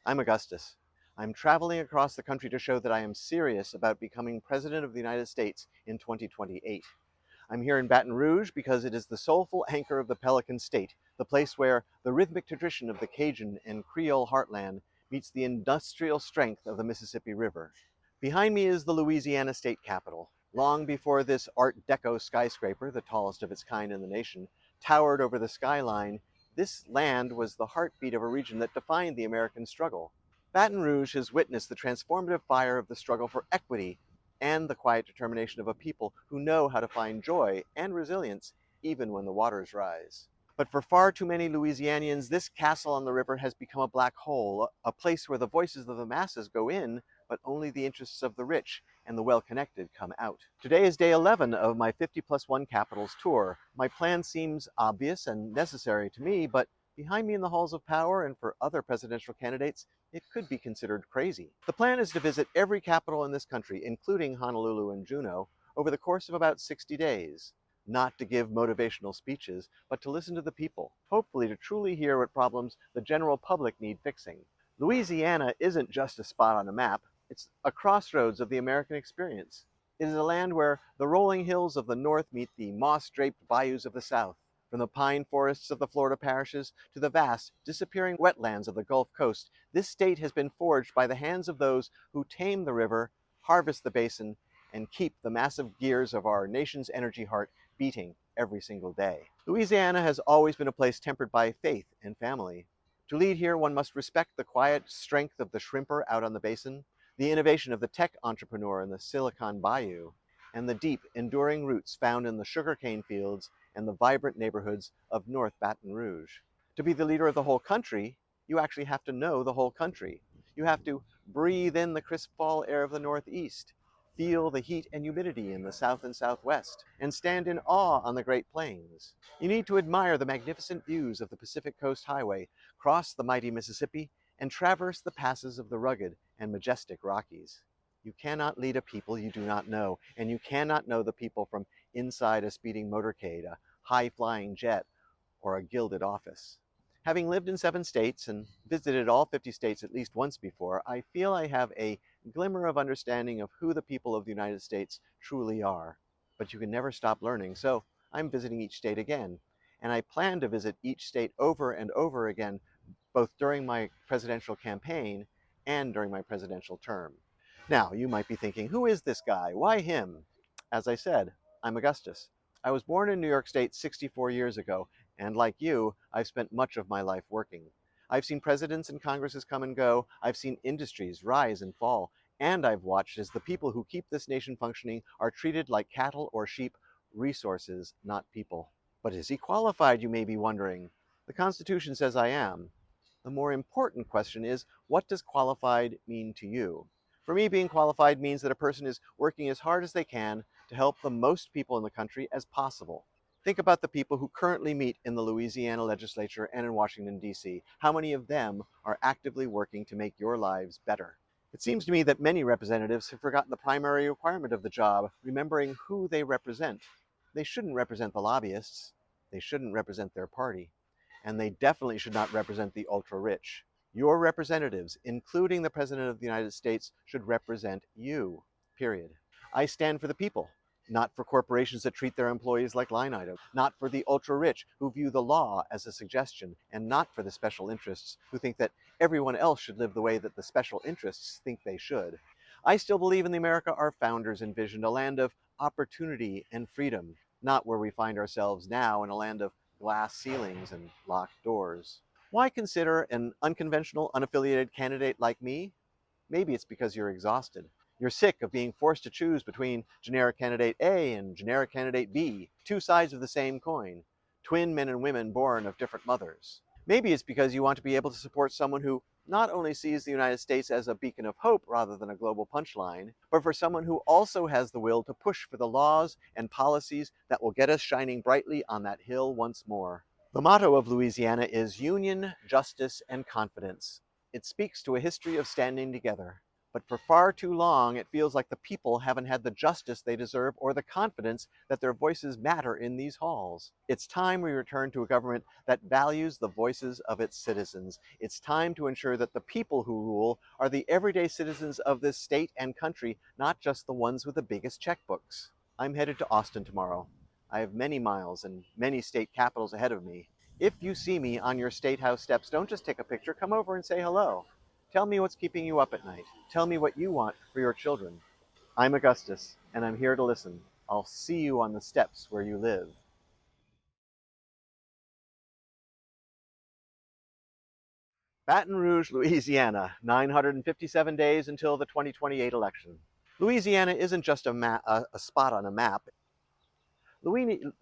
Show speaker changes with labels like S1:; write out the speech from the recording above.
S1: I'm Augustus. I'm traveling across the country to show that I am serious about becoming President of the United States in 2028. I'm here in Baton Rouge because it is the soulful anchor of the Pelican State, the place where the rhythmic tradition of the Cajun and Creole heartland meets the industrial strength of the Mississippi River. Behind me is the Louisiana State Capitol. Long before this Art Deco skyscraper, the tallest of its kind in the nation, towered over the skyline, this land was the heartbeat of a region that defined the American struggle. Baton Rouge has witnessed the transformative fire of the struggle for equity and the quiet determination of a people who know how to find joy and resilience even when the waters rise. But for far too many Louisianians, this castle on the river has become a black hole, a place where the voices of the masses go in, but only the interests of the rich and the well-connected come out. Today is day 11 of my 50+1 Capitals tour. My plan seems obvious and necessary to me, but behind me in the halls of power and for other presidential candidates, it could be considered crazy. The plan is to visit every capital in this country, including Honolulu and Juneau, over the course of about 60 days. Not to give motivational speeches, but to listen to the people, hopefully to truly hear what problems the general public need fixing. Louisiana isn't just a spot on a map, it's a crossroads of the American experience. It is a land where the rolling hills of the north meet the moss-draped bayous of the south. From the pine forests of the Florida parishes to the vast, disappearing wetlands of the Gulf Coast, this state has been forged by the hands of those who tame the river, harvest the basin, and keep the massive gears of our nation's energy heart beating every single day. Louisiana has always been a place tempered by faith and family. To lead here, one must respect the quiet strength of the shrimper out on the basin, the innovation of the tech entrepreneur in the Silicon Bayou, and the deep, enduring roots found in the sugarcane fields and the vibrant neighborhoods of North Baton Rouge. To be the leader of the whole country, you actually have to know the whole country. You have to breathe in the crisp fall air of the Northeast, feel the heat and humidity in the south and southwest, and stand in awe on the Great Plains. You need to admire the magnificent views of the Pacific Coast Highway, cross the mighty Mississippi, and traverse the passes of the rugged and majestic Rockies. You cannot lead a people you do not know, and you cannot know the people from inside a speeding motorcade, a high-flying jet, or a gilded office. Having lived in 7 states and visited all 50 states at least once before, I feel I have a glimmer of understanding of who the people of the United States truly are. But you can never stop learning, so I'm visiting each state again. And I plan to visit each state over and over again, both during my presidential campaign and during my presidential term. Now, you might be thinking, who is this guy? Why him? As I said, I'm Augustus. I was born in New York State 64 years ago, and like you, I've spent much of my life working. I've seen presidents and Congresses come and go, I've seen industries rise and fall, and I've watched as the people who keep this nation functioning are treated like cattle or sheep, resources, not people. But is he qualified, you may be wondering? The Constitution says I am. The more important question is, what does qualified mean to you? For me, being qualified means that a person is working as hard as they can to help the most people in the country as possible. Think about the people who currently meet in the Louisiana legislature and in Washington, D.C. How many of them are actively working to make your lives better? It seems to me that many representatives have forgotten the primary requirement of the job, remembering who they represent. They shouldn't represent the lobbyists. They shouldn't represent their party. And they definitely should not represent the ultra-rich. Your representatives, including the President of the United States, should represent you, period. I stand for the people, not for corporations that treat their employees like line items, not for the ultra-rich who view the law as a suggestion, and not for the special interests who think that everyone else should live the way that the special interests think they should. I still believe in the America our founders envisioned, a land of opportunity and freedom, not where we find ourselves now in a land of glass ceilings and locked doors. Why consider an unconventional, unaffiliated candidate like me? Maybe it's because you're exhausted. You're sick of being forced to choose between generic candidate A and generic candidate B, 2 sides of the same coin, twin men and women born of different mothers. Maybe it's because you want to be able to support someone who not only sees the United States as a beacon of hope rather than a global punchline, but for someone who also has the will to push for the laws and policies that will get us shining brightly on that hill once more. The motto of Louisiana is union, justice, and confidence. It speaks to a history of standing together. But for far too long, it feels like the people haven't had the justice they deserve or the confidence that their voices matter in these halls. It's time we return to a government that values the voices of its citizens. It's time to ensure that the people who rule are the everyday citizens of this state and country, not just the ones with the biggest checkbooks. I'm headed to Austin tomorrow. I have many miles and many state capitals ahead of me. If you see me on your state house steps, don't just take a picture, come over and say hello. Tell me what's keeping you up at night. Tell me what you want for your children. I'm Augustus, and I'm here to listen. I'll see you on the steps where you live. Baton Rouge, Louisiana, 957 days until the 2028 election. Louisiana isn't just a spot on a map. Louisiana